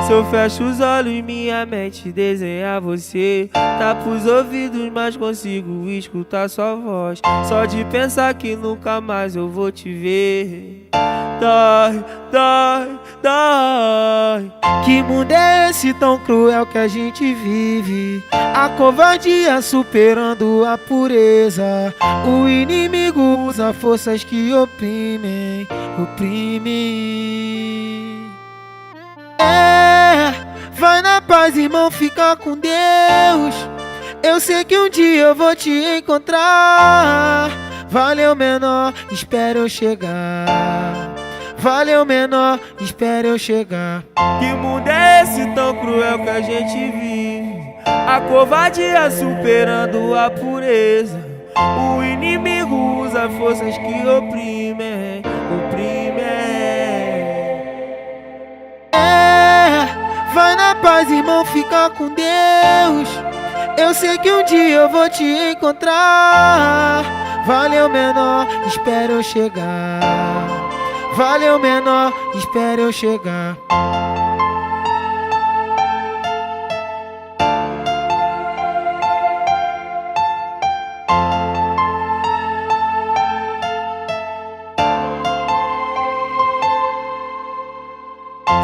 Se eu fecho os olhos, minha mente desenha você. Tapo os ouvidos, mas consigo escutar sua voz. Só de pensar que nunca mais eu vou te ver. Dói, dói, dói. Que mundo é esse tão cruel que a gente vive? A covardia superando a pureza. O inimigo usa forças que oprimem, oprimem. Vai na paz, irmão, fica com Deus. Eu sei que um dia eu vou te encontrar. Valeu, menor, espera eu chegar. Valeu, menor, espera eu chegar. Que mundo é esse tão cruel que a gente vive? A covardia superando a pureza. O inimigo usa forças que oprimem, oprimem. Vai na paz, irmão, fica com Deus. Eu sei que um dia eu vou te encontrar. Valeu, menor, espera eu chegar. Valeu, menor, espera eu chegar.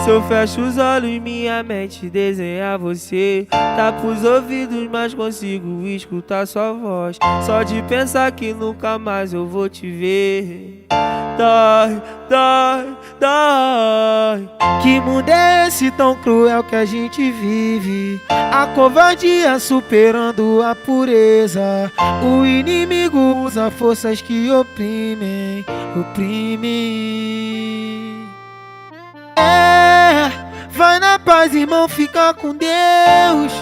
Se eu fecho os olhos, minha mente desenha você. Tapo os ouvidos, mas consigo escutar sua voz. Só de pensar que nunca mais eu vou te ver. Dói, dói, dói. Que mundo é esse tão cruel que a gente vive? A covardia superando a pureza. O inimigo usa forças que oprimem, oprimem. Vai na paz, irmão, fica com Deus.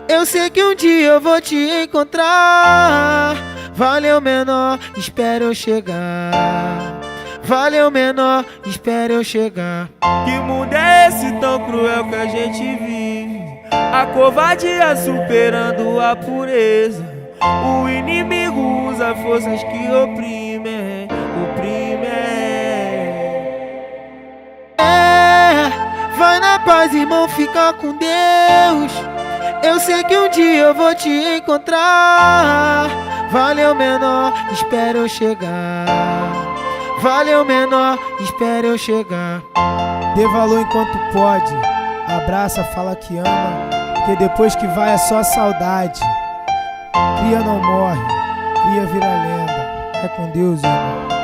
Eu sei que um dia eu vou te encontrar. Valeu, menor, espera eu chegar. Valeu, menor, espera eu chegar. Que mundo é esse tão cruel que a gente vive? A covardia superando a pureza. O inimigo usa forças que oprimem, oprimem. Vai na paz, irmão, fica com Deus. Eu sei que um dia eu vou te encontrar. Valeu, menor, espera eu chegar. Valeu, menor, espera eu chegar. Dê valor enquanto pode. Abraça, fala que ama, porque depois que vai é só saudade. Cria não morre, cria vira lenda. É com Deus, irmão.